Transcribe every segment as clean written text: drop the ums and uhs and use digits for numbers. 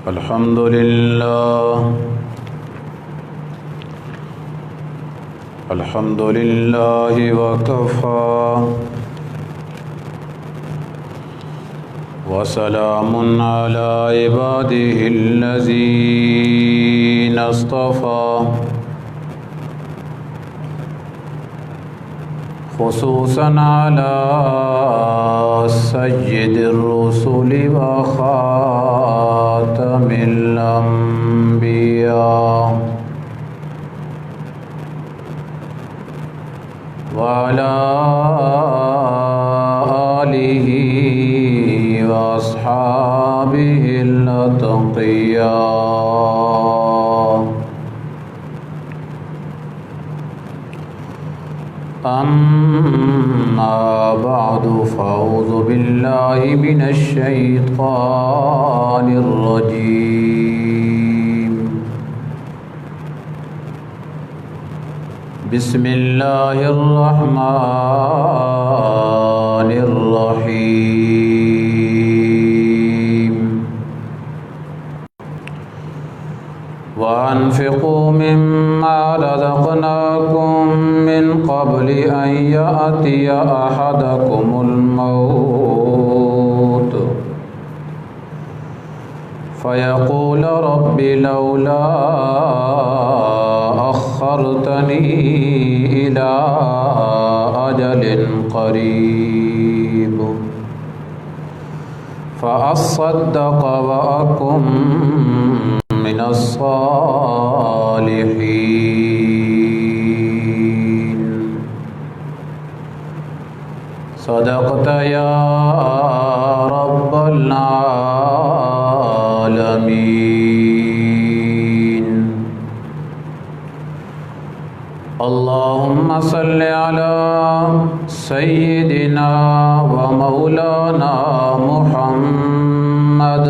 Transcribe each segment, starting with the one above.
الحمد لله الحمد لله وكفى وسلام على عباده الذين اصطفى خصوصا على سيد الرسل وخاتم الأنبياء وعلى آله وأصحابه الأتقياء. أما بعد فأعوذ بالله من الشيطان الرجيم. بسم الله الرحمن الرحيم. وأنفقوا مما رزقناكم من قبل أن يأتي أحدكم الموت فيقول رب لولا أخرتني إلى أجل قريب فأصدق وأكن من الصالحين. صدقت يا رب العالمين. اللهم صل على سيدنا ومولانا محمد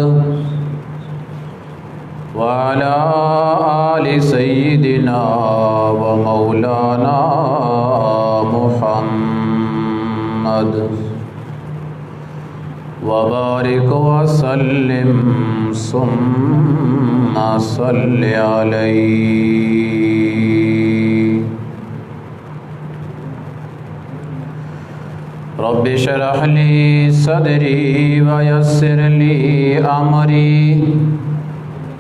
وعلى آل سيدنا ومولانا محمد وبارك وسلم ثم صل عليه. رب اشرح لي صدري ويسر لي أمري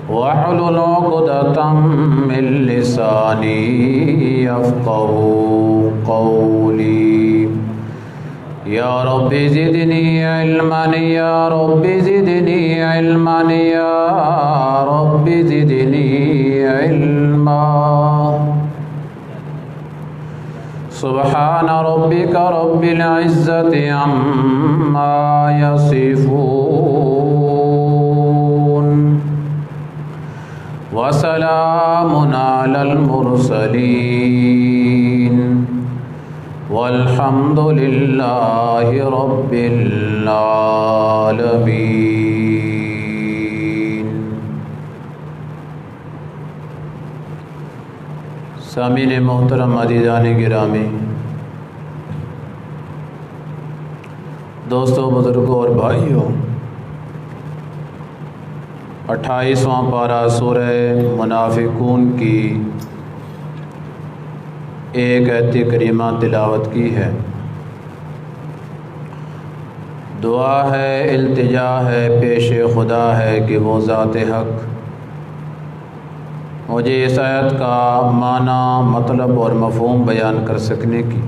واحلل عقدة من لساني يفقهوا قولي. يا رب زدني علما يا رب زدني علما يا رب زدني علما. سبحان ربك رب العزة عما يصفون وسلام على المرسلين والحمد لله رب العالمين. سامعین محترم عزیزان گرامی، دوستوں، بزرگوں اور بھائیوں، 28واں پارہ سورہ منافقون کی ایک آیت کریمہ تلاوت کی ہے. دعا ہے، التجا ہے، پیش خدا ہے کہ وہ ذات حق مجھے اس آیت کا معنی، مطلب اور مفہوم بیان کر سکنے کی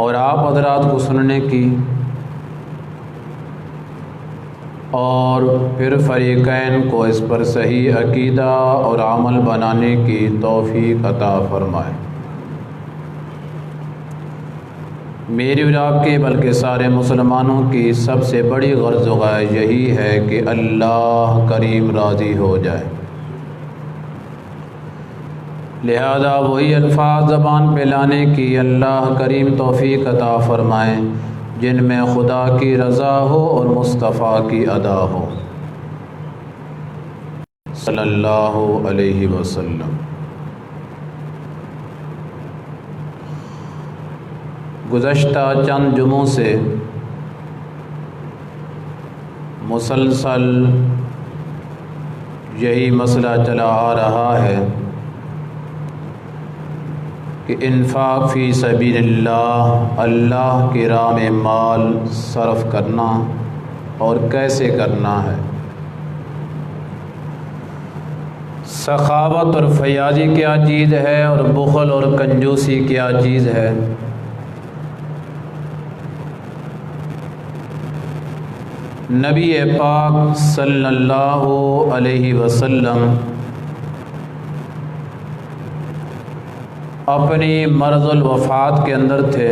اور آپ حضرات کو سننے کی اور پھر فریقین کو اس پر صحیح عقیدہ اور عمل بنانے کی توفیق عطا فرمائے. میری اور آپ کی بلکہ سارے مسلمانوں کی سب سے بڑی غرض و غایت یہی ہے کہ اللہ کریم راضی ہو جائے. لہذا وہی الفاظ زبان پہ لانے کی اللہ کریم توفیق عطا فرمائے جن میں خدا کی رضا ہو اور مصطفیٰ کی ادا ہو صلی اللہ علیہ وسلم. گزشتہ چند جمعوں سے مسلسل یہی مسئلہ چلا آ رہا ہے کہ انفاق فی سبیل اللہ کی راہ میں مال صرف کرنا اور کیسے کرنا ہے، سخاوت اور فیاضی کیا چیز ہے اور بخل اور کنجوسی کیا چیز ہے۔ نبی پاک صلی اللہ علیہ وسلم اپنی مرض الوفات کے اندر تھے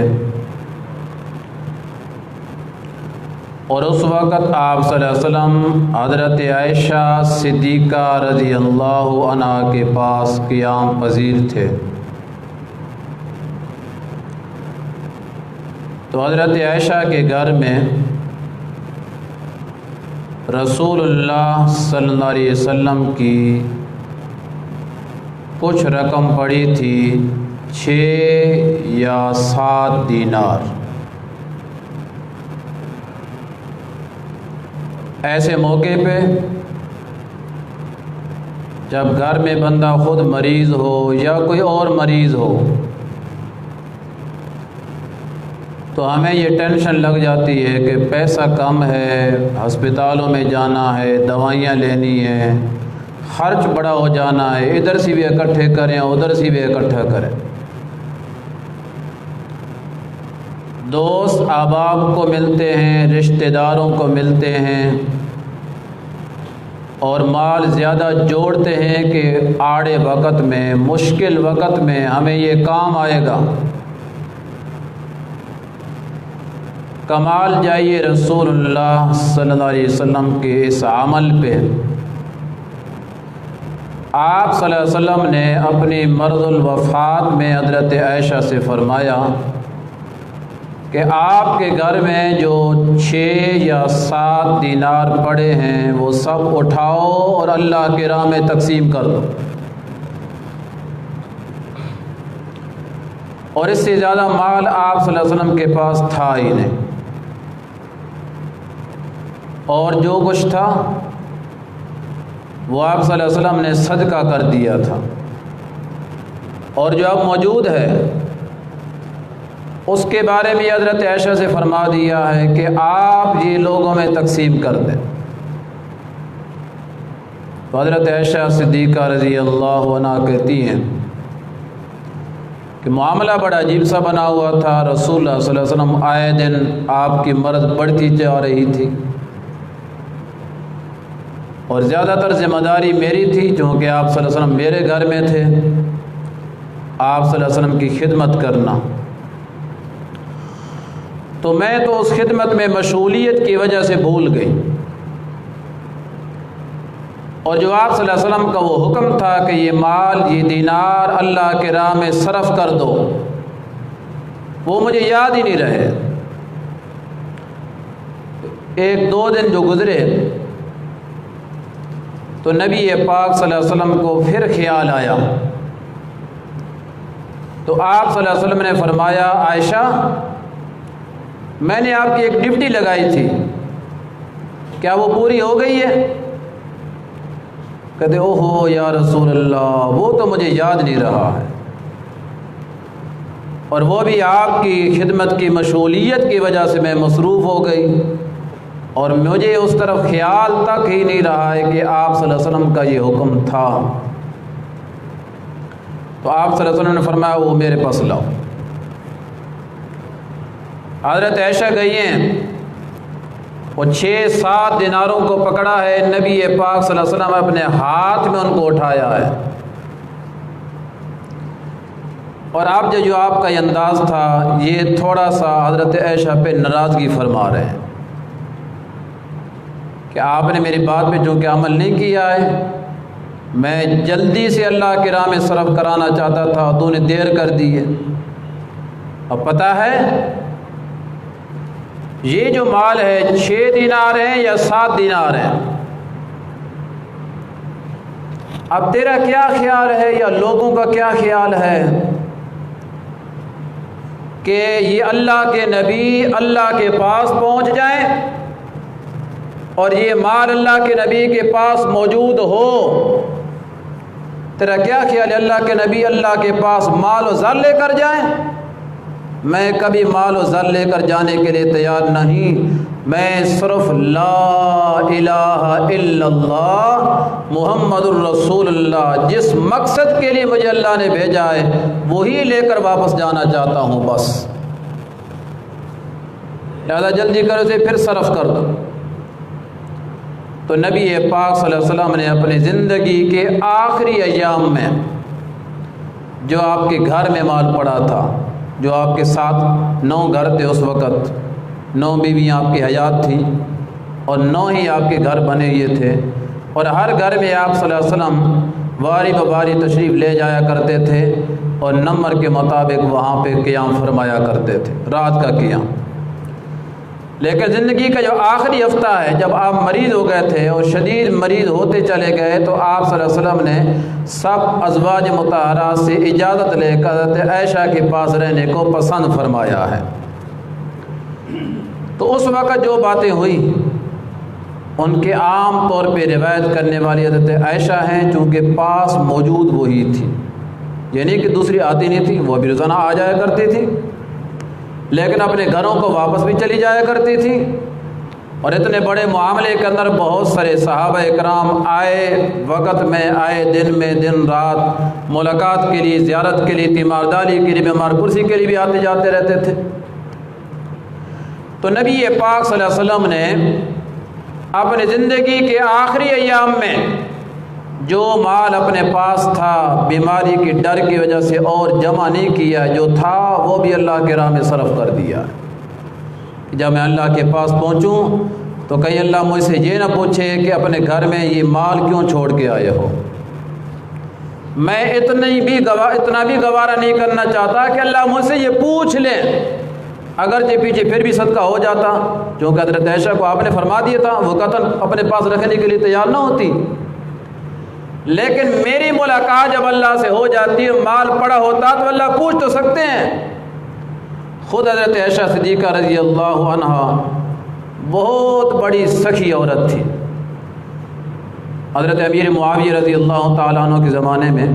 اور اس وقت آپ صلی اللہ علیہ وسلم حضرت عائشہ صدیقہ رضی اللہ عنہا کے پاس قیام پذیر تھے۔ تو حضرت عائشہ کے گھر میں رسول اللہ صلی اللہ علیہ وسلم کی کچھ رقم پڑی تھی، 6 یا 7 دینار۔ ایسے موقع پہ جب گھر میں بندہ خود مریض ہو یا کوئی اور مریض ہو تو ہمیں یہ ٹینشن لگ جاتی ہے کہ پیسہ کم ہے، ہسپتالوں میں جانا ہے، دوائیاں لینی ہے، خرچ بڑا ہو جانا ہے، ادھر سے بھی اکٹھے کریں ادھر سے بھی اکٹھا کریں۔ دوست احباب کو ملتے ہیں، رشتہ داروں کو ملتے ہیں اور مال زیادہ جوڑتے ہیں کہ آڑے وقت میں، مشکل وقت میں ہمیں یہ کام آئے گا۔ کمال جائیے رسول اللہ صلی اللہ علیہ وسلم کے اس عمل پہ۔ آپ صلی اللہ علیہ وسلم نے اپنی مرض الوفات میں حضرت عائشہ سے فرمایا کہ آپ کے گھر میں جو 6 یا 7 دینار پڑے ہیں وہ سب اٹھاؤ اور اللہ کی راہ میں تقسیم کر دو، اور اس سے زیادہ مال آپ صلی اللہ علیہ وسلم کے پاس تھا ہی نہیں، اور جو کچھ تھا وہ آپ صلی اللہ علیہ وسلم نے صدقہ کر دیا تھا، اور جو اب موجود ہے اس کے بارے میں حضرت عائشہ سے فرما دیا ہے کہ آپ یہ لوگوں میں تقسیم کر دیں۔ تو حضرت عائشہ صدیقہ رضی اللہ عنہا کہتی ہیں کہ معاملہ بڑا عجیب سا بنا ہوا تھا۔ رسول اللہ صلی اللہ علیہ وسلم آئے دن آپ کی مرض بڑھتی جا رہی تھی اور زیادہ تر ذمہ داری میری تھی، چونکہ آپ صلی اللہ علیہ وسلم میرے گھر میں تھے، آپ صلی اللہ علیہ وسلم کی خدمت کرنا۔ تو میں تو اس خدمت میں مشغولیت کی وجہ سے بھول گئی، اور جو آپ صلی اللہ علیہ وسلم کا وہ حکم تھا کہ یہ مال، یہ دینار اللہ کے راہ میں صرف کر دو، وہ مجھے یاد ہی نہیں رہے۔ 1-2 دن جو گزرے تو نبی پاک صلی اللہ علیہ وسلم کو پھر خیال آیا، تو آپ صلی اللہ علیہ وسلم نے فرمایا، عائشہ میں نے آپ کی ایک ڈیوٹی لگائی تھی، کیا وہ پوری ہو گئی ہے؟ کہتے اوہو یا رسول اللہ، وہ تو مجھے یاد نہیں رہا ہے، اور وہ بھی آپ کی خدمت کی مشغولیت کی وجہ سے میں مصروف ہو گئی، اور مجھے اس طرف خیال تک ہی نہیں رہا ہے کہ آپ صلی اللہ علیہ وسلم کا یہ حکم تھا۔ تو آپ صلی اللہ علیہ وسلم نے فرمایا وہ میرے پاس لاؤ۔ حضرت عائشہ گئی ہیں، وہ 6-7 دیناروں کو پکڑا ہے، نبی پاک صلی اللہ علیہ وسلم اپنے ہاتھ میں ان کو اٹھایا ہے، اور آپ جو آپ کا یہ انداز تھا یہ تھوڑا سا حضرت عائشہ پہ ناراضگی فرما رہے ہیں کہ آپ نے میری بات پہ چونکہ عمل نہیں کیا ہے، میں جلدی سے اللہ کی راہ میں صرف کرانا چاہتا تھا، تو نے دیر کر دی ہے۔ اب پتہ ہے یہ جو مال ہے 6 دینار ہیں یا 7 دینار ہیں، اب تیرا کیا خیال ہے یا لوگوں کا کیا خیال ہے؟ کہ یہ اللہ کے نبی اللہ کے پاس پہنچ جائیں اور یہ مال اللہ کے نبی کے پاس موجود ہو؟ تیرا کیا خیال ہے اللہ کے نبی اللہ کے پاس مال و زر لے کر جائیں؟ میں کبھی مال و زر لے کر جانے کے لیے تیار نہیں، میں صرف لا الہ الا اللہ محمد الرسول اللہ، جس مقصد کے لیے مجھے اللہ نے بھیجا ہے وہی لے کر واپس جانا چاہتا ہوں بس، لہذا جلدی کرو اسے پھر صرف کر دو۔ تو نبی پاک صلی اللہ علیہ وسلم نے اپنی زندگی کے آخری ایام میں جو آپ کے گھر میں مال پڑا تھا، جو آپ کے ساتھ 9 گھر تھے اس وقت، 9 بیویاں آپ کی حیات تھیں اور 9 ہی آپ کے گھر بنے ہوئے تھے، اور ہر گھر میں آپ صلی اللہ علیہ وسلم واری بواری تشریف لے جایا کرتے تھے اور نمبر کے مطابق وہاں پہ قیام فرمایا کرتے تھے، رات کا قیام۔ لیکن زندگی کا جو آخری ہفتہ ہے، جب آپ مریض ہو گئے تھے اور شدید مریض ہوتے چلے گئے، تو آپ صلی اللہ علیہ وسلم نے سب ازواج مطہرات سے اجازت لے کر حضرت عائشہ کے پاس رہنے کو پسند فرمایا ہے۔ تو اس وقت جو باتیں ہوئی ان کے عام طور پہ روایت کرنے والی حضرت عائشہ ہیں، چونکہ پاس موجود وہی تھی، یعنی کہ دوسری آتی نہیں تھی، وہ بھی روزانہ آ جایا کرتی تھی، لیکن اپنے گھروں کو واپس بھی چلی جایا کرتی تھی۔ اور اتنے بڑے معاملے کے اندر بہت سارے صحابہ اکرام آئے وقت میں، آئے دن میں، دن رات ملاقات کے لیے، زیارت کے لیے، تیمارداری کے لیے، بیمار پرسی کے لیے بھی آتے جاتے رہتے تھے۔ تو نبی پاک صلی اللہ علیہ وسلم نے اپنی زندگی کے آخری ایام میں جو مال اپنے پاس تھا بیماری کی ڈر کی وجہ سے اور جمع نہیں کیا، جو تھا وہ بھی اللہ کے راہ میں صرف کر دیا۔ جب میں اللہ کے پاس پہنچوں تو کہیں اللہ مجھ سے یہ نہ پوچھے کہ اپنے گھر میں یہ مال کیوں چھوڑ کے آئے ہو۔ میں اتنا بھی گوارا نہیں کرنا چاہتا کہ اللہ مجھ سے یہ پوچھ لیں، اگرچہ پیچھے پھر بھی صدقہ ہو جاتا، کیونکہ حضرت عائشہ کو آپ نے فرما دیا تھا وہ قطن اپنے پاس رکھنے کے لیے تیار نہ ہوتی، لیکن میری ملاقات جب اللہ سے ہو جاتی ہے، مال پڑا ہوتا تو اللہ پوچھ تو سکتے ہیں۔ خود حضرت عائشہ صدیقہ رضی اللہ عنہا بہت بڑی سخی عورت تھی۔ حضرت امیر معاویہ رضی اللہ تعالیٰ عنہ کے زمانے میں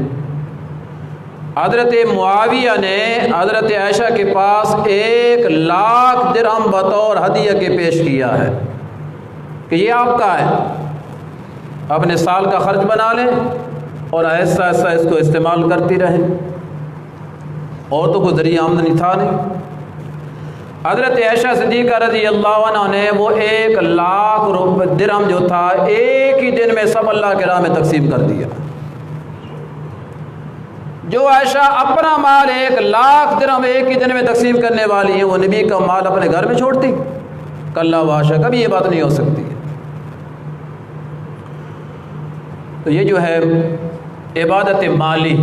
حضرت معاویہ نے حضرت عائشہ کے پاس 1,00,000 درہم بطور ہدیہ کے پیش کیا ہے کہ یہ آپ کا ہے، اپنے سال کا خرچ بنا لیں اور ایسا اس کو استعمال کرتی رہیں، اور تو کوئی ذریعہ آمدنی تھا نہیں۔ حضرت عائشہ صدیقہ رضی اللہ عنہ نے وہ 1,00,000 درہم جو تھا ایک ہی دن میں سب اللہ کے راہ میں تقسیم کر دیا۔ جو عائشہ اپنا مال 1,00,000 درہم ایک ہی دن میں تقسیم کرنے والی ہیں، وہ نبی کا مال اپنے گھر میں چھوڑتی؟ کلا وحاشا، کبھی یہ بات نہیں ہو سکتی۔ تو یہ جو ہے عبادت مالی،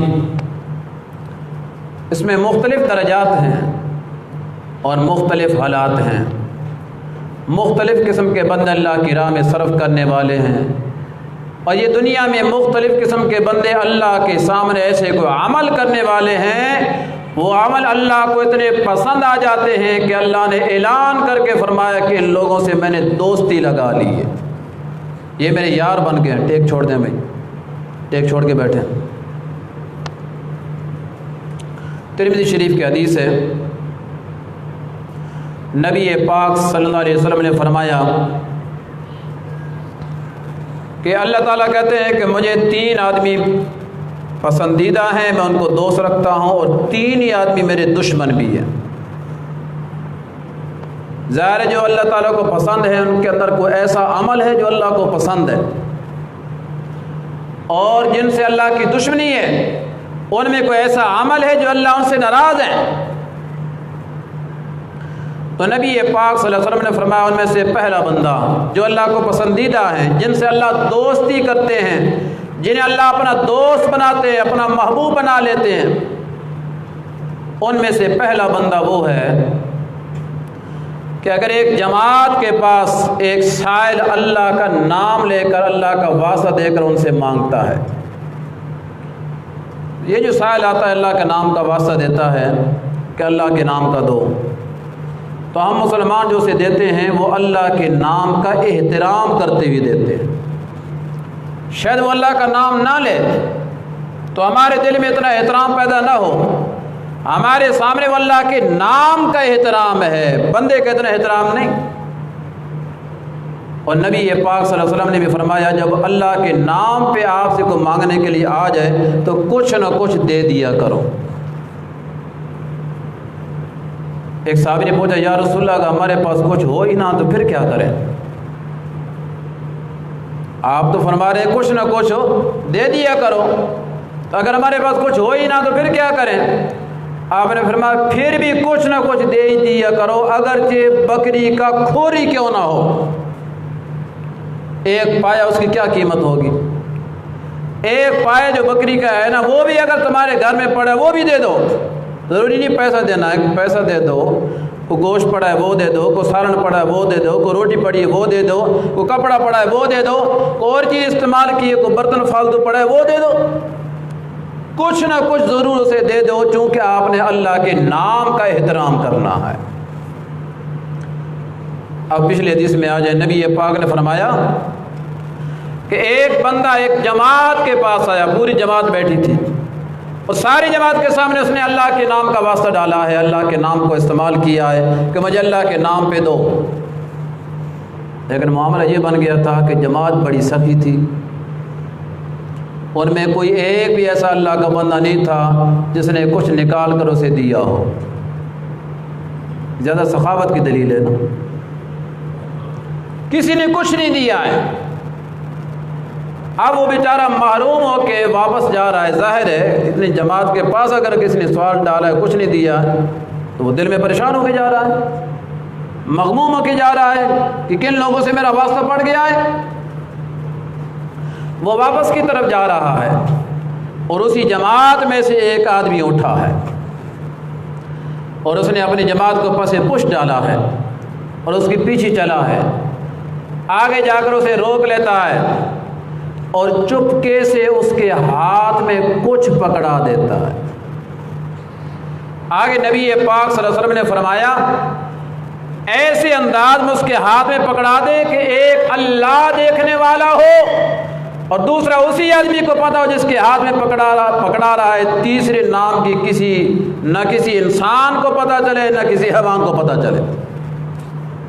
اس میں مختلف درجات ہیں اور مختلف حالات ہیں۔ مختلف قسم کے بندے اللہ کی راہ میں صرف کرنے والے ہیں، اور یہ دنیا میں مختلف قسم کے بندے اللہ کے سامنے ایسے کوئی عمل کرنے والے ہیں، وہ عمل اللہ کو اتنے پسند آ جاتے ہیں کہ اللہ نے اعلان کر کے فرمایا کہ ان لوگوں سے میں نے دوستی لگا لی ہے، یہ میرے یار بن گئے ہیں، ٹیک چھوڑ دیں بھائی، ٹیک چھوڑ کے بیٹھے۔ ترمذی شریف کی حدیث ہے، نبی پاک صلی اللہ علیہ وسلم نے فرمایا کہ اللہ تعالیٰ کہتے ہیں کہ مجھے 3 آدمی پسندیدہ ہیں، میں ان کو دوست رکھتا ہوں، اور 3 ہی آدمی میرے دشمن بھی ہیں۔ ظاہر ہے جو اللہ تعالیٰ کو پسند ہے ان کے اندر کوئی ایسا عمل ہے جو اللہ کو پسند ہے، اور جن سے اللہ کی دشمنی ہے ان میں کوئی ایسا عمل ہے جو اللہ ان سے ناراض ہے۔ تو نبی پاک صلی اللہ علیہ وسلم نے فرمایا ان میں سے پہلا بندہ جو اللہ کو پسندیدہ ہیں، جن سے اللہ دوستی کرتے ہیں، جنہیں اللہ اپنا دوست بناتے ہیں، اپنا محبوب بنا لیتے ہیں، ان میں سے پہلا بندہ وہ ہے کہ اگر ایک جماعت کے پاس ایک سائل اللہ کا نام لے کر، اللہ کا واسطہ دے کر ان سے مانگتا ہے، یہ جو سائل آتا ہے اللہ کے نام کا واسطہ دیتا ہے، کہ اللہ کے نام کا دو، تو ہم مسلمان جو اسے دیتے ہیں وہ اللہ کے نام کا احترام کرتے ہوئے دیتے ہیں۔ شاید وہ اللہ کا نام نہ لے تو ہمارے دل میں اتنا احترام پیدا نہ ہو، ہمارے سامنے وہ اللہ کے نام کا احترام ہے، بندے کا اتنا احترام نہیں۔ اور نبی پاک صلی اللہ علیہ وسلم نے بھی فرمایا جب اللہ کے نام پہ آپ سے کوئی مانگنے کے لیے آ جائے تو کچھ نہ کچھ دے دیا کرو۔ ایک صحابی نے پوچھا یا رسول اللہ اگر ہمارے پاس کچھ ہو ہی نہ تو پھر کیا کریں؟ آپ تو فرما رہے ہیں کچھ نہ کچھ دے دیا کرو، تو اگر ہمارے پاس کچھ ہو ہی نہ تو پھر کیا کریں؟ آپ نے فرمایا پھر بھی کچھ نہ کچھ دے دیا کرو، اگرچہ بکری کا کھوری کیوں نہ ہو۔ ایک پایا اس کی کیا قیمت ہوگی؟ ایک پایا جو بکری کا ہے نا وہ بھی اگر تمہارے گھر میں پڑا ہے وہ بھی دے دو، ضروری نہیں پیسہ دینا ہے، پیسہ دے دو، کوئی گوشت پڑا ہے وہ دے دو، کوئی سالن پڑا ہے وہ دے دو، کوئی روٹی پڑی ہے وہ دے دو، کوئی کپڑا پڑا ہے وہ دے دو، کوئی اور چیز استعمال کی ہے، کوئی برتن فالتو پڑا ہے وہ دے دو، کچھ نہ کچھ ضرور اسے دے دو، چونکہ آپ نے اللہ کے نام کا احترام کرنا ہے۔ اب پچھلے حدیث میں آ جائے، نبی پاک نے فرمایا کہ ایک بندہ ایک جماعت کے پاس آیا، پوری جماعت بیٹھی تھی اور ساری جماعت کے سامنے اس نے اللہ کے نام کا واسطہ ڈالا ہے، اللہ کے نام کو استعمال کیا ہے کہ مجھے اللہ کے نام پہ دو، لیکن معاملہ یہ بن گیا تھا کہ جماعت بڑی سخی تھی، ان میں کوئی ایک بھی ایسا اللہ کا بندہ نہیں تھا جس نے کچھ نکال کر اسے دیا ہو۔ زیادہ سخاوت کی دلیل ہے نا، کسی نے کچھ نہیں دیا ہے۔ اب وہ بیچارہ محروم ہو کے واپس جا رہا ہے، ظاہر ہے اتنی جماعت کے پاس اگر کسی نے سوال ڈالا ہے کچھ نہیں دیا تو وہ دل میں پریشان ہو کے جا رہا ہے، مغموم ہو کے جا رہا ہے کہ کن لوگوں سے میرا واسطہ پڑ گیا ہے۔ وہ واپس کی طرف جا رہا ہے اور اسی جماعت میں سے ایک آدمی اٹھا ہے اور اس نے اپنی جماعت کو پس پش ڈالا ہے اور اس کے پیچھے چلا ہے، آگے جا کر اسے روک لیتا ہے اور چپکے سے اس کے ہاتھ میں کچھ پکڑا دیتا ہے۔ آگے نبی پاک صلی اللہ علیہ وسلم نے فرمایا ایسے انداز میں اس کے ہاتھ میں پکڑا دے کہ ایک اللہ دیکھنے والا ہو اور دوسرا اسی آدمی کو پتا ہو جس کے ہاتھ میں پکڑا رہا ہے، تیسرے نام کی نہ کسی انسان کو پتہ چلے نہ کسی حیوان کو پتہ چلے،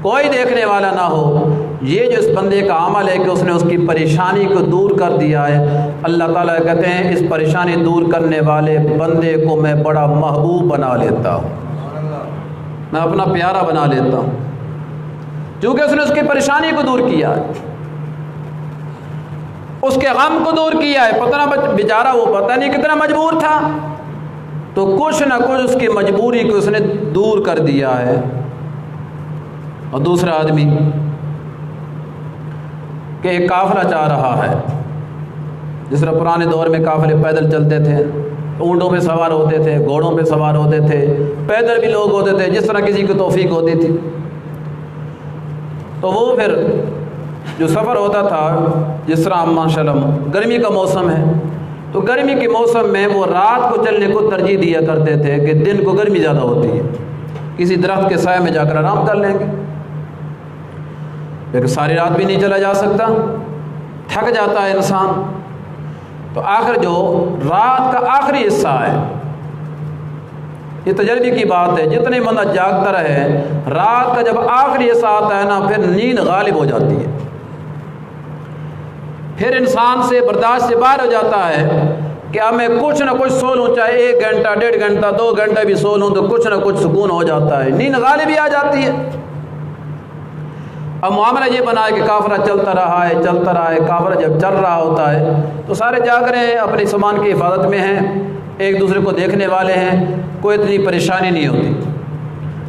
کوئی دیکھنے والا نہ ہو۔ یہ جو اس بندے کا عمل ہے کہ اس نے اس کی پریشانی کو دور کر دیا ہے، اللہ تعالیٰ کہتے ہیں اس پریشانی دور کرنے والے بندے کو میں بڑا محبوب بنا لیتا ہوں، میں اپنا پیارا بنا لیتا ہوں، کیونکہ اس نے اس کی پریشانی کو دور کیا ہے، اس کے غم کو دور کیا ہے۔ پتہ نہ بیچارہ وہ پتہ نہیں کتنا مجبور تھا، تو کچھ نہ کچھ اس کی مجبوری کو اس نے دور کر دیا ہے۔ اور دوسرا آدمی کہ ایک قافلہ چاہ رہا ہے، جس طرح پرانے دور میں قافلے پیدل چلتے تھے، اونٹوں پہ سوار ہوتے تھے، گھوڑوں پہ سوار ہوتے تھے، پیدل بھی لوگ ہوتے تھے، جس طرح کسی کی توفیق ہوتی تھی، تو وہ پھر جو سفر ہوتا تھا، جس طرح ماشاءاللہ گرمی کا موسم ہے تو گرمی کے موسم میں وہ رات کو چلنے کو ترجیح دیا کرتے تھے کہ دن کو گرمی زیادہ ہوتی ہے، کسی درخت کے سائے میں جا کر آرام کر لیں گے، لیکن ساری رات بھی نہیں چلا جا سکتا، تھک جاتا ہے انسان، تو آخر جو رات کا آخری حصہ ہے، یہ تجربے کی بات ہے، جتنے بندہ جاگتا رہے رات کا جب آخری حصہ آتا ہے نا پھر نیند غالب ہو جاتی ہے، پھر انسان سے برداشت سے باہر ہو جاتا ہے کہ اب میں کچھ نہ کچھ سو لوں، چاہے 1 گھنٹہ 1.5 گھنٹہ 2 گھنٹہ بھی سو لوں تو کچھ نہ کچھ سکون ہو جاتا ہے، نیند غالب ہی آ جاتی ہے۔ اب معاملہ یہ بنا ہے کہ قافلہ چلتا رہا ہے، قافلہ جب چل رہا ہوتا ہے تو سارے جاگ رہے ہیں، اپنے سامان کی حفاظت میں ہیں، ایک دوسرے کو دیکھنے والے ہیں، کوئی اتنی پریشانی نہیں ہوتی،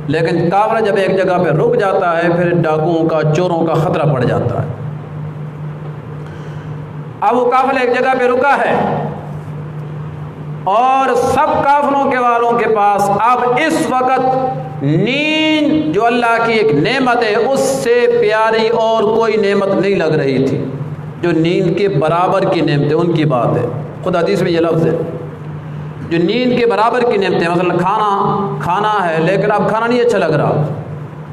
لیکن قافلہ جب ایک جگہ پہ رک جاتا ہے پھر ڈاکوؤں کا چوروں کا خطرہ پڑ جاتا ہے۔ اب وہ قافلہ ایک جگہ پہ رکا ہے اور سب قافلوں کے والوں کے پاس اب اس وقت نیند جو اللہ کی ایک نعمت ہے اس سے پیاری اور کوئی نعمت نہیں لگ رہی تھی، جو نیند کے برابر کی نعمت ہے ان کی بات ہے، خود حدیث میں یہ لفظ ہے جو نیند کے برابر کی نعمتیں، مثلا کھانا ہے لیکن اب کھانا نہیں اچھا لگ رہا،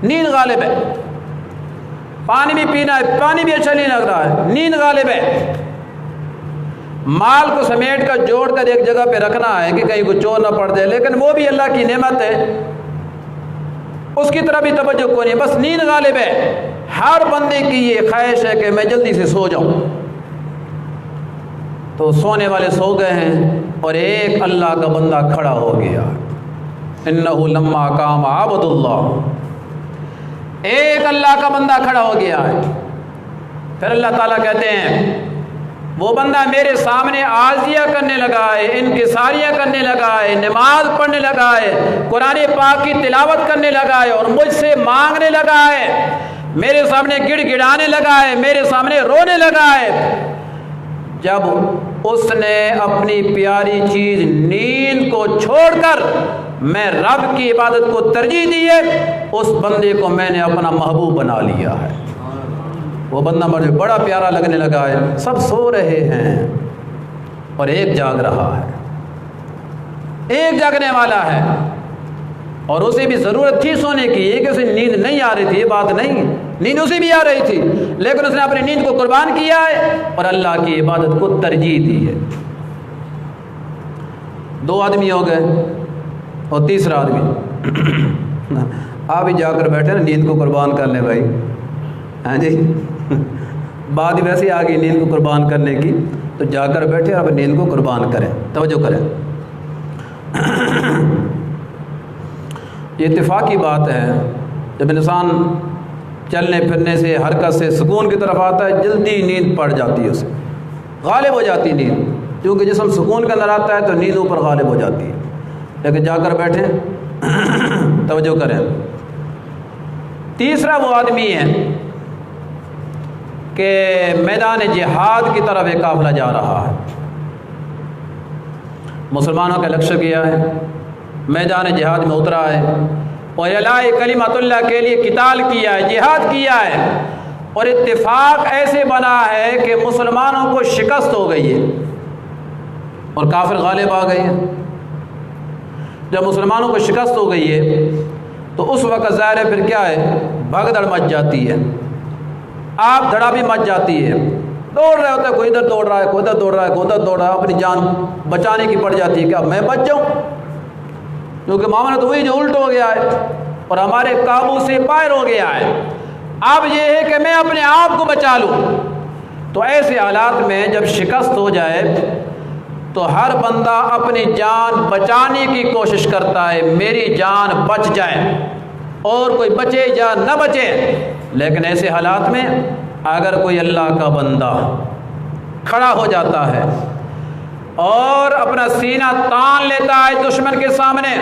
نیند غالب ہے، پانی بھی پینا ہے، پانی بھی اچھا نہیں لگ رہا ہے، نیند غالب ہے، مال کو سمیٹ کر جوڑ کر ایک جگہ پہ رکھنا ہے کہ کہیں کوئی چور نہ پڑ جائے، لیکن وہ بھی اللہ کی نعمت ہے، اس کی طرف بھی توجہ کو نہیں، بس نیند غالب ہے۔ ہر بندے کی یہ خواہش ہے کہ میں جلدی سے سو جاؤں، تو سونے والے سو گئے ہیں اور ایک اللہ کا بندہ کھڑا ہو گیا، انہ لما قام عبد اللہ، ایک اللہ کا بندہ کھڑا ہو گیا ہے۔ پھر اللہ تعالیٰ کہتے ہیں وہ بندہ میرے سامنے عاجزیہ کرنے لگا ہے، انکساریاں کرنے لگا ہے، نماز پڑھنے لگا ہے، قرآن پاک کی تلاوت کرنے لگا ہے اور مجھ سے مانگنے لگا ہے، میرے سامنے گڑ گڑانے لگا ہے، میرے سامنے رونے لگا ہے۔ جب اس نے اپنی پیاری چیز نیند کو چھوڑ کر میں رب کی عبادت کو ترجیح دی ہے، اس بندے کو میں نے اپنا محبوب بنا لیا ہے۔ وہ بندہ مجھے بڑا پیارا لگنے لگا ہے، سب سو رہے ہیں اور ایک جاگ رہا ہے، ایک جاگنے والا ہے، اور اسے بھی ضرورت تھی سونے کی، یہ کہ اسے نیند نہیں آ رہی تھی، یہ بات نہیں، نیند اسے بھی آ رہی تھی، لیکن اس نے اپنی نیند کو قربان کیا ہے اور اللہ کی عبادت کو ترجیح دی ہے۔ دو آدمی ہو گئے اور تیسرا آدمی آپ ہی جا کر بیٹھے نا، نیند کو قربان کر لیں بھائی، ہاں جی، بات ہی ویسے آ گئی نیند کو قربان کرنے کی، تو جا کر بیٹھے اور نیند کو قربان کریں، توجہ کریں۔ یہ اتفاقی بات ہے، جب انسان چلنے پھرنے سے، حرکت سے سکون کی طرف آتا ہے، جلدی نیند پڑ جاتی ہے، اسے غالب ہو جاتی نیند، کیونکہ جسم سکون کے اندر آتا ہے تو نیند اوپر غالب ہو جاتی ہے۔ لیکن جا کر بیٹھیں، توجہ کریں۔ تیسرا وہ آدمی ہے کہ میدان جہاد کی طرف ایک قافلہ جا رہا ہے، مسلمانوں کا لشکر کیا ہے، میدان جہاد میں اترا ہے اور اعلاء کلمت اللہ کے لیے قتال کیا ہے، جہاد کیا ہے، اور اتفاق ایسے بنا ہے کہ مسلمانوں کو شکست ہو گئی ہے اور کافر غالب آ گئے ہیں۔ جب مسلمانوں کو شکست ہو گئی ہے تو اس وقت ظاہر ہے پھر کیا ہے، بھگدڑ مچ جاتی ہے، آپ دھڑا بھی مچ جاتی ہے، دوڑ رہے ہوتے ہیں، کوئی ادھر دوڑ رہا ہے، کوئی ادھر دوڑ رہا ہے، کوئی ادھر دوڑ رہا ہے، اپنی جان بچانے کی پڑ جاتی ہے کہ اب میں بچ جاؤں، کیونکہ معاملہ تو وہی جو الٹ ہو گیا ہے اور ہمارے قابو سے باہر ہو گیا ہے، اب یہ ہے کہ میں اپنے آپ کو بچا لوں۔ تو ایسے حالات میں جب شکست ہو جائے تو ہر بندہ اپنی جان بچانے کی کوشش کرتا ہے، میری جان بچ جائے، اور کوئی بچے یا نہ بچے۔ لیکن ایسے حالات میں اگر کوئی اللہ کا بندہ کھڑا ہو جاتا ہے اور اپنا سینہ تان لیتا ہے دشمن کے سامنے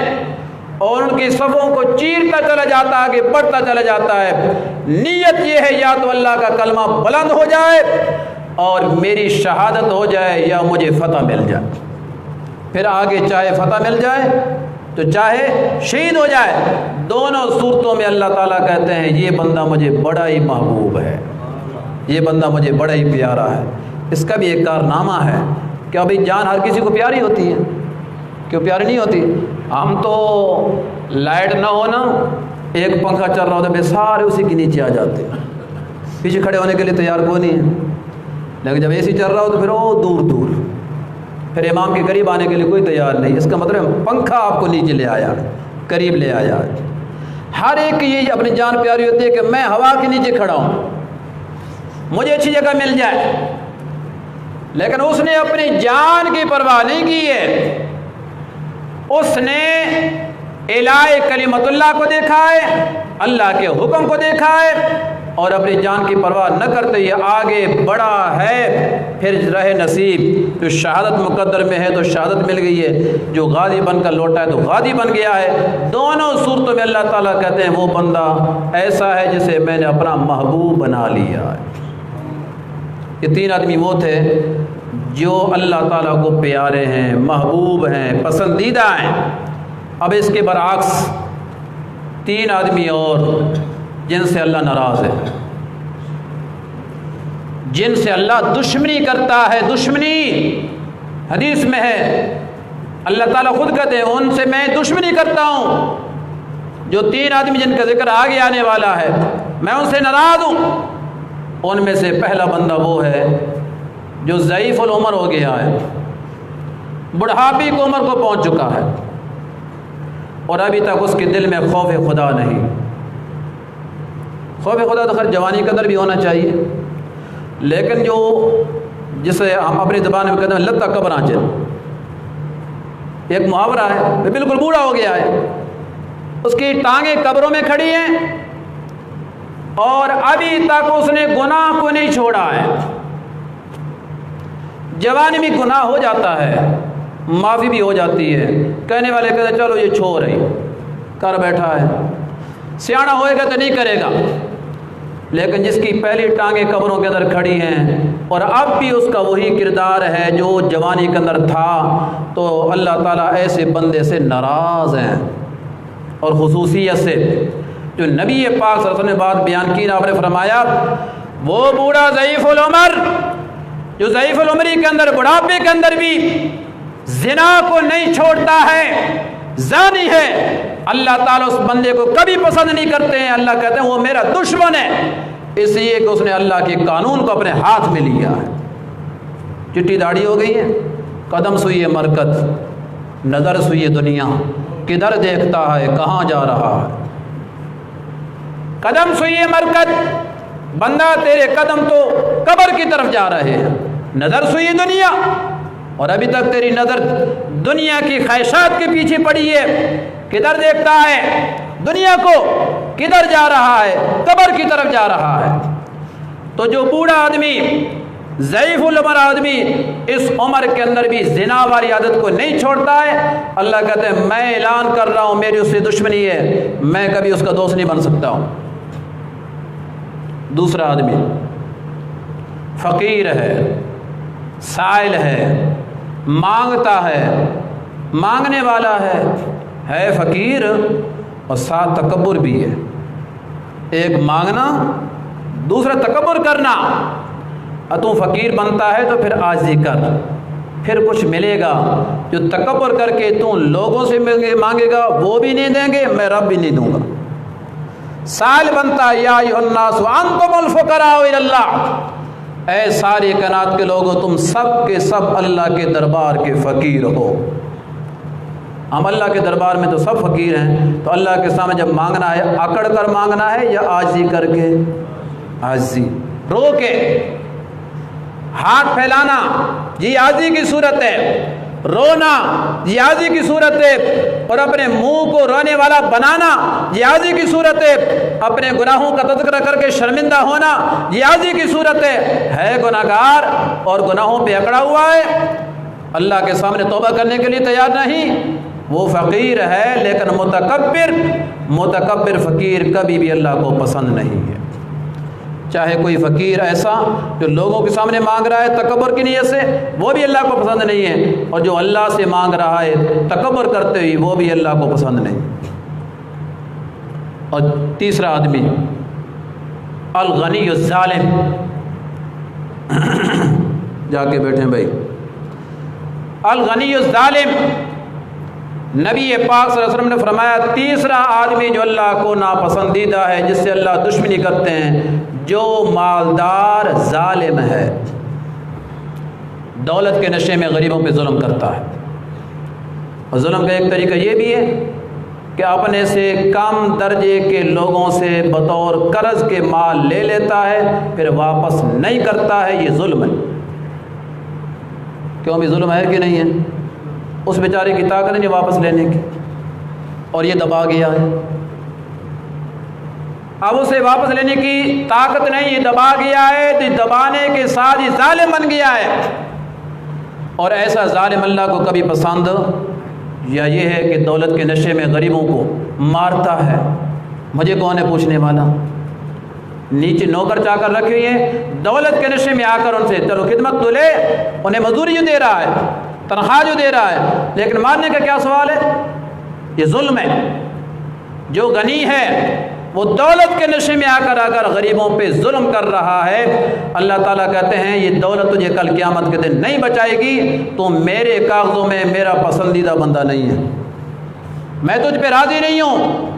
اور ان کی صفوں کو چیرتا چلا جاتا ہے، آگے بڑھتا چلا جاتا ہے، نیت یہ ہے یا تو اللہ کا کلمہ بلند ہو جائے اور میری شہادت ہو جائے یا مجھے فتح مل جائے، پھر آگے چاہے فتح مل جائے تو چاہے شہید ہو جائے، دونوں صورتوں میں اللہ تعالیٰ کہتے ہیں یہ بندہ مجھے بڑا ہی محبوب ہے، یہ بندہ مجھے بڑا ہی پیارا ہے۔ اس کا بھی ایک کارنامہ ہے کہ ابھی جان ہر کسی کو پیاری ہوتی ہے، کیوں پیاری نہیں ہوتی؟ ہم تو لائٹ نہ ہونا، ایک پنکھا چل رہا ہوتا ہے سارے اسی کے نیچے آ جاتے ہیں، پیچھے کھڑے ہونے کے لیے تیار کوئی نہیں ہے، لیکن جب اے سی چل رہا ہو تو پھر وہ دور دور، پھر امام کے قریب آنے کے لیے کوئی تیار نہیں۔ اس کا مطلب پنکھا آپ کو نیچے لے آیا، قریب لے آیا۔ ہر ایک کی یہ اپنی جان پیاری ہوتی ہے کہ میں ہوا کے نیچے کھڑا ہوں، مجھے اچھی جگہ مل جائے، لیکن اس نے اپنی جان کی پرواہ نہیں کی ہے، اس نے اعلاء کلمت اللہ کو دیکھا ہے، اللہ کے حکم کو دیکھا ہے اور اپنی جان کی پرواہ نہ کرتے یہ آگے بڑھا ہے۔ پھر رہے نصیب، جو شہادت مقدر میں ہے تو شہادت مل گئی ہے، جو غازی بن کر لوٹا ہے تو غازی بن گیا ہے۔ دونوں صورتوں میں اللہ تعالیٰ کہتے ہیں وہ بندہ ایسا ہے جسے میں نے اپنا محبوب بنا لیا ہے۔ یہ تین آدمی وہ تھے جو اللہ تعالیٰ کو پیارے ہیں، محبوب ہیں، پسندیدہ ہیں۔ اب اس کے برعکس تین آدمی اور جن سے اللہ ناراض ہے، جن سے اللہ دشمنی کرتا ہے۔ دشمنی حدیث میں ہے اللہ تعالیٰ خود کہتے ہیں ان سے میں دشمنی کرتا ہوں، جو 3 آدمی جن کا ذکر آگے آنے والا ہے میں ان سے ناراض ہوں۔ ان میں سے پہلا بندہ وہ ہے جو ضعیف العمر ہو گیا ہے، بڑھاپی کی عمر کو پہنچ چکا ہے اور ابھی تک اس کے دل میں خوف خدا نہیں۔ خوف خدا تو خیر جوانی کے اندر بھی ہونا چاہیے، لیکن جو جسے ہم اپنی زبان میں کہتے ہیں لتا قبر آنچل، ایک محاورہ ہے، وہ بالکل بوڑھا ہو گیا ہے، اس کی ٹانگیں قبروں میں کھڑی ہیں اور ابھی تک اس نے گناہ کو نہیں چھوڑا ہے۔ جوانی میں گناہ ہو جاتا ہے، معافی بھی ہو جاتی ہے، کہنے والے کہتے ہیں چلو یہ چھوڑ رہی کر بیٹھا ہے، سیاڑا ہوئے گا تو نہیں کرے گا، لیکن جس کی پہلی ٹانگیں قبروں کے اندر کھڑی ہیں اور اب بھی اس کا وہی کردار ہے جو جوانی کے اندر تھا، تو اللہ تعالیٰ ایسے بندے سے ناراض ہیں۔ اور خصوصیت سے جو نبی پاک صلی اللہ علیہ وسلم نے بات بیان کی، آپ نے فرمایا وہ بوڑھا ضعیف العمر جو ضعیف العمری کے اندر بڑھاپے کے اندر بھی زنا کو نہیں چھوڑتا ہے، زانی ہے، اللہ تعالیٰ اس بندے کو کبھی پسند نہیں کرتے ہیں۔ اللہ کہتے ہیں وہ میرا دشمن ہے، اس لیے کہ اس نے اللہ کے قانون کو اپنے ہاتھ میں لیا ہے۔ چٹی داڑھی ہو گئی ہے، قدم سوئیے مرکز، نظر سوئیے دنیا، کدھر دیکھتا ہے کہاں جا رہا ہے۔ قدم سوئیے مرکز، بندہ تیرے قدم تو قبر کی طرف جا رہے ہیں، نظر سوئیے دنیا، اور ابھی تک تیری نظر دنیا کی خواہشات کے پیچھے پڑی ہے، کدھر دیکھتا ہے دنیا کو، کدھر جا رہا ہے، قبر کی طرف جا رہا ہے۔ تو جو بوڑھا آدمی، ضعیف العمر آدمی اس عمر کے اندر بھی زنا والی عادت کو نہیں چھوڑتا ہے، اللہ کہتے ہیں میں اعلان کر رہا ہوں میری اس سے دشمنی ہے، میں کبھی اس کا دوست نہیں بن سکتا ہوں۔ دوسرا آدمی فقیر ہے، سائل ہے، مانگتا ہے، مانگنے والا ہے فقیر اور ساتھ تکبر بھی ہے۔ ایک مانگنا، دوسرا تکبر کرنا۔ تو فقیر بنتا ہے تو پھر عاجزی کر، پھر کچھ ملے گا۔ جو تکبر کر کے تو لوگوں سے مانگے گا وہ بھی نہیں دیں گے، میں رب بھی نہیں دوں گا۔ سائل بنتا ہے، یا ایھا الناس انتم الفقراء الی اللہ، اے ساری کائنات کے لوگوں تم سب کے سب اللہ کے دربار کے فقیر ہو۔ ہم اللہ کے دربار میں تو سب فقیر ہیں، تو اللہ کے سامنے جب مانگنا ہے اکڑ کر مانگنا ہے یا عاجزی کر کے؟ عاجزی، رو کے، ہاتھ پھیلانا یہ عاجزی کی صورت ہے، رونا یہ عاجزی کی صورت ہے، اور اپنے منہ کو رونے والا بنانا یہ عاجزی کی صورت ہے، اپنے گناہوں کا تذکرہ کر کے شرمندہ ہونا یہ عاجزی کی صورت ہے گناہگار اور گناہوں پہ اکڑا ہوا ہے، اللہ کے سامنے توبہ کرنے کے لیے تیار نہیں، وہ فقیر ہے۔ لیکن متکبر فقیر کبھی بھی اللہ کو پسند نہیں ہے۔ چاہے کوئی فقیر ایسا جو لوگوں کے سامنے مانگ رہا ہے تکبر کی نیت سے، وہ بھی اللہ کو پسند نہیں ہے، اور جو اللہ سے مانگ رہا ہے تکبر کرتے ہوئے وہ بھی اللہ کو پسند نہیں۔ اور تیسرا آدمی الغنی الظالم، جا کے بیٹھیں بھائی، الغنی الظالم، نبی پاک صلی اللہ علیہ وسلم نے فرمایا تیسرا آدمی جو اللہ کو ناپسندیدہ ہے، جس سے اللہ دشمنی کرتے ہیں، جو مالدار ظالم ہے، دولت کے نشے میں غریبوں پہ ظلم کرتا ہے۔ اور ظلم کا ایک طریقہ یہ بھی ہے کہ اپنے سے کم درجے کے لوگوں سے بطور قرض کے مال لے لیتا ہے پھر واپس نہیں کرتا ہے، یہ ظلم ہے۔ کیوں بھی ظلم ہے کہ نہیں ہے؟ اس بیچارے کی طاقت نہیں واپس لینے کی، اور یہ دبا گیا ہے، اب اسے واپس لینے کی طاقت نہیں، یہ دبا گیا ہے، تو دبانے کے ساتھ یہ ظالم بن گیا ہے۔ اور ایسا ظالم اللہ کو کبھی پسند یا یہ ہے کہ دولت کے نشے میں غریبوں کو مارتا ہے، مجھے کون ہے پوچھنے والا؟ نیچے نوکر چا کر رکھے ہوئے، دولت کے نشے میں آ کر ان سے چلو خدمت تو لے، انہیں مزدوری جو دے رہا ہے، تنخواہ جو دے رہا ہے، لیکن مارنے کا کیا سوال ہے؟ یہ ظلم ہے۔ جو غنی ہے وہ دولت کے نشے میں آ کر اگر غریبوں پہ ظلم کر رہا ہے، اللہ تعالیٰ کہتے ہیں یہ دولت تجھے کل قیامت کے دن نہیں بچائے گی، تو میرے کاغذوں میں میرا پسندیدہ بندہ نہیں ہے، میں تجھ پہ راضی نہیں ہوں۔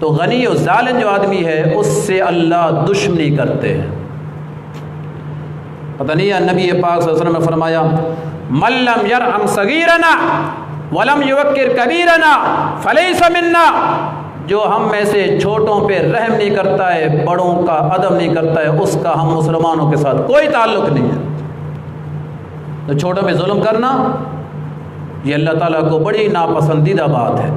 تو غنی و ظالم جو آدمی ہے اس سے اللہ دشمنی کرتے ہیں۔ پتہ نہیں ہے نبی پاک صلی اللہ علیہ وسلم نے فرمایا من لم یرحم صغیرنا ولم یوقر کبیرنا فلیس منا، جو ہم میں سے چھوٹوں پہ رحم نہیں کرتا ہے، بڑوں کا ادب نہیں کرتا ہے، اس کا ہم مسلمانوں کے ساتھ کوئی تعلق نہیں ہے۔ تو چھوٹوں پہ ظلم کرنا یہ اللہ تعالیٰ کو بڑی ناپسندیدہ بات ہے۔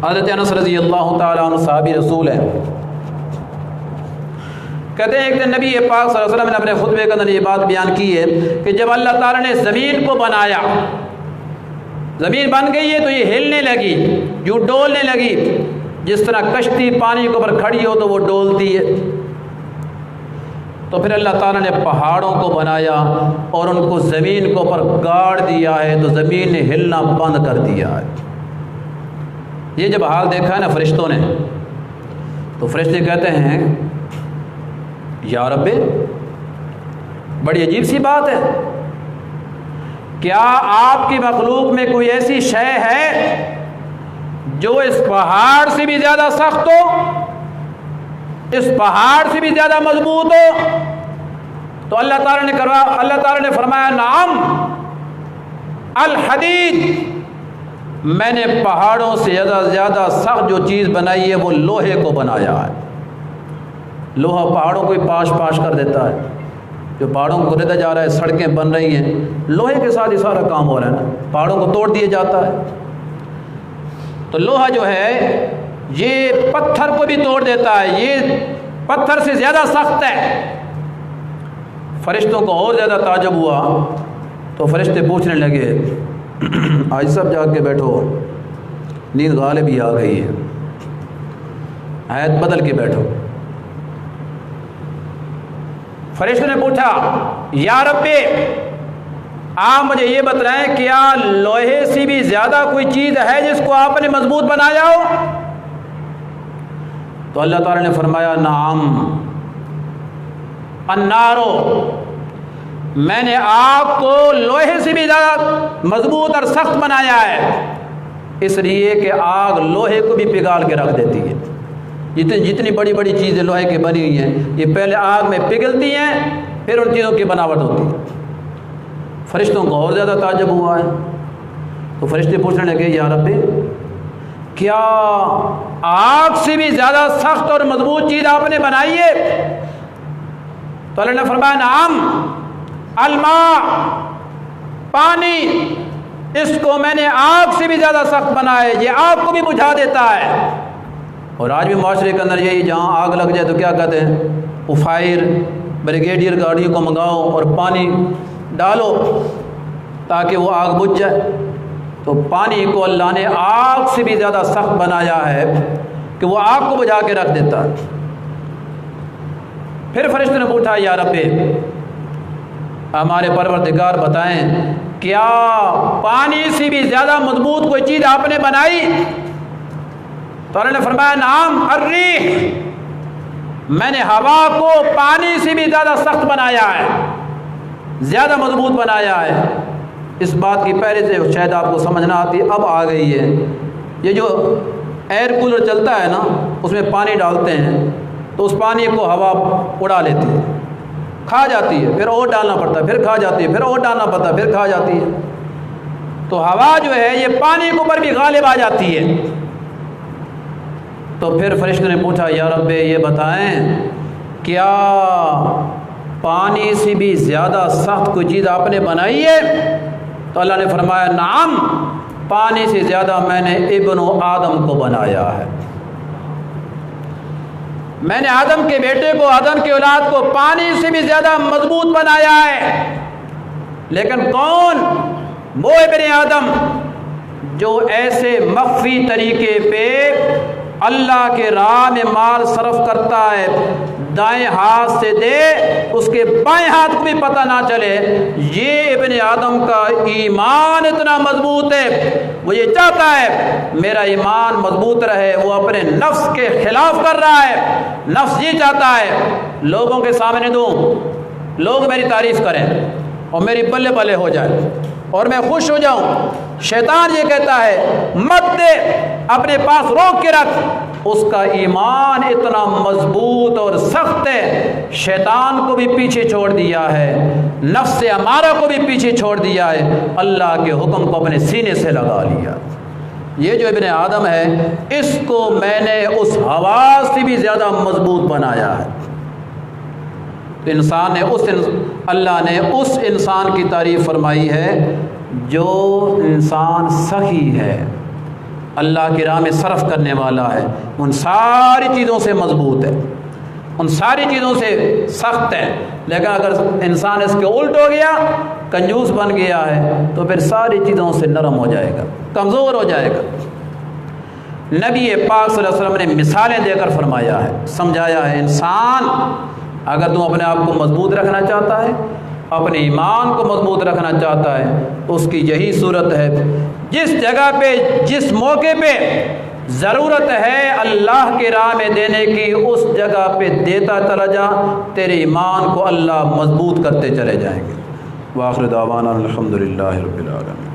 حضرت انس رضی اللہ تعالیٰ عنہ صحابی رسول ہیں، کہتے ہیں ایک دن نبی پاک صلی اللہ علیہ وسلم نے اپنے خطبے کے اندر یہ بات بیان کی ہے کہ جب اللہ تعالیٰ نے زمین کو بنایا، زمین بن گئی ہے تو یہ ہلنے لگی، یوں ڈولنے لگی، جس طرح کشتی پانی کے اوپر کھڑی ہو تو وہ ڈولتی ہے۔ تو پھر اللہ تعالیٰ نے پہاڑوں کو بنایا اور ان کو زمین کے اوپر گاڑ دیا ہے، تو زمین نے ہلنا بند کر دیا ہے۔ یہ جب حال دیکھا ہے نا فرشتوں نے، تو فرشتے کہتے ہیں یا رب، بڑی عجیب سی بات ہے، کیا آپ کی مخلوق میں کوئی ایسی شے ہے جو اس پہاڑ سے بھی زیادہ سخت ہو، اس پہاڑ سے بھی زیادہ مضبوط ہو؟ تو اللہ تعالیٰ نے فرمایا نعم الحدید، میں نے پہاڑوں سے زیادہ سخت جو چیز بنائی ہے وہ لوہے کو بنایا ہے۔ لوہا پہاڑوں کو ہی پاش کر دیتا ہے، جو پہاڑوں کو گردا جا رہا ہے، سڑکیں بن رہی ہیں، لوہے کے ساتھ ہی سارا کام ہو رہا ہے نا، پہاڑوں کو توڑ دیا جاتا ہے۔ تو لوہا جو ہے یہ پتھر کو بھی توڑ دیتا ہے، یہ پتھر سے زیادہ سخت ہے۔ فرشتوں کو اور زیادہ تعجب ہوا، تو فرشتے پوچھنے لگے آج سب جا کے بیٹھو، نیند غالب ہی آ گئی ہے، آیت بدل کے بیٹھو۔ فرشتوں نے پوچھا یا رب، آپ مجھے یہ بتائیں کیا لوہے سے بھی زیادہ کوئی چیز ہے جس کو آپ نے مضبوط بنایا ہو؟ تو اللہ تعالیٰ نے فرمایا نعم النارو، میں نے آگ کو لوہے سے بھی زیادہ مضبوط اور سخت بنایا ہے، اس لیے کہ آگ لوہے کو بھی پگھال کے رکھ دیتی ہے۔ جتنی بڑی بڑی چیزیں لوہے کی بنی ہوئی ہیں یہ پہلے آگ میں پگھلتی ہیں، پھر ان چیزوں کی بناوٹ ہوتی ہے۔ فرشتوں کو اور زیادہ تعجب ہوا ہے، تو فرشتے پوچھنے لگے یا رب، کیا آگ سے بھی زیادہ سخت اور مضبوط چیز آپ نے بنائی ہے؟ تو اللہ نے فرمایا نعم الماء، پانی، اس کو میں نے آگ سے بھی زیادہ سخت بنایا ہے، یہ آگ کو بھی بجھا دیتا ہے۔ اور آج بھی معاشرے کے اندر یہی، جہاں آگ لگ جائے تو کیا کہتے ہیں، وہ فائر بریگیڈیئر گاڑیوں کو منگاؤ اور پانی ڈالو تاکہ وہ آگ بجھ جائے۔ تو پانی کو اللہ نے آگ سے بھی زیادہ سخت بنایا ہے کہ وہ آگ کو بجھا کے رکھ دیتا ہے۔ پھر فرشتوں نے پوچھا یا رب، ہمارے پروردگار بتائیں کیا پانی سے بھی زیادہ مضبوط کوئی چیز آپ نے بنائی؟ تو اللہ نے فرمایا نعم الریح، میں نے ہوا کو پانی سے بھی زیادہ سخت بنایا ہے، زیادہ مضبوط بنایا ہے۔ اس بات کی پہلے سے شاید آپ کو سمجھنا آتی، اب آ گئی ہے۔ یہ جو ایئر کولر چلتا ہے نا، اس میں پانی ڈالتے ہیں تو اس پانی کو ہوا اڑا لیتی ہے، کھا جاتی ہے، پھر اور ڈالنا پڑتا ہے، پھر کھا جاتی ہے، پھر اور ڈالنا پڑتا ہے، پھر کھا جاتی ہے۔ تو ہوا جو ہے یہ پانی کے اوپر بھی غالب آ جاتی ہے۔ تو پھر فرشتوں نے پوچھا یا رب یہ بتائیں کیا پانی سے بھی زیادہ سخت کوئی چیز آپ نے بنائی ہے؟ تو اللہ نے فرمایا نعم، پانی سے زیادہ میں نے ابن آدم کو بنایا ہے، میں نے آدم کے بیٹے کو، آدم کی اولاد کو پانی سے بھی زیادہ مضبوط بنایا ہے۔ لیکن کون؟ وہ ابن آدم جو ایسے مخفی طریقے پہ اللہ کے راہ میں مال صرف کرتا ہے، دائیں ہاتھ سے دے اس کے بائیں ہاتھ کو بھی پتہ نہ چلے۔ یہ ابن آدم کا ایمان اتنا مضبوط ہے، وہ یہ چاہتا ہے میرا ایمان مضبوط رہے، وہ اپنے نفس کے خلاف کر رہا ہے۔ نفس یہ چاہتا ہے لوگوں کے سامنے دوں، لوگ میری تعریف کریں اور میری بلے بلے ہو جائے اور میں خوش ہو جاؤں۔ شیطان یہ کہتا ہے مت دے، اپنے پاس روک کے رکھ۔ اس کا ایمان اتنا مضبوط اور سخت ہے، شیطان کو بھی پیچھے چھوڑ دیا ہے، نفس امارہ کو بھی پیچھے چھوڑ دیا ہے، اللہ کے حکم کو اپنے سینے سے لگا لیا۔ یہ جو ابن آدم ہے اس کو میں نے اس ہوا سے بھی زیادہ مضبوط بنایا ہے۔ تو اللہ نے اس انسان کی تعریف فرمائی ہے جو انسان سخی ہے، اللہ کی راہ میں صرف کرنے والا ہے، ان ساری چیزوں سے مضبوط ہے، ان ساری چیزوں سے سخت ہے۔ لیکن اگر انسان اس کے الٹ ہو گیا، کنجوس بن گیا ہے، تو پھر ساری چیزوں سے نرم ہو جائے گا، کمزور ہو جائے گا۔ نبی پاک صلی اللہ علیہ وسلم نے مثالیں دے کر فرمایا ہے، سمجھایا ہے، انسان اگر تم اپنے آپ کو مضبوط رکھنا چاہتا ہے، اپنے ایمان کو مضبوط رکھنا چاہتا ہے، اس کی یہی صورت ہے، جس جگہ پہ جس موقع پہ ضرورت ہے اللہ کی راہ میں دینے کی، اس جگہ پہ دیتا چلا جا، تیرے ایمان کو اللہ مضبوط کرتے چلے جائیں گے۔ وآخر دعوانا الحمدللہ رب العالمین۔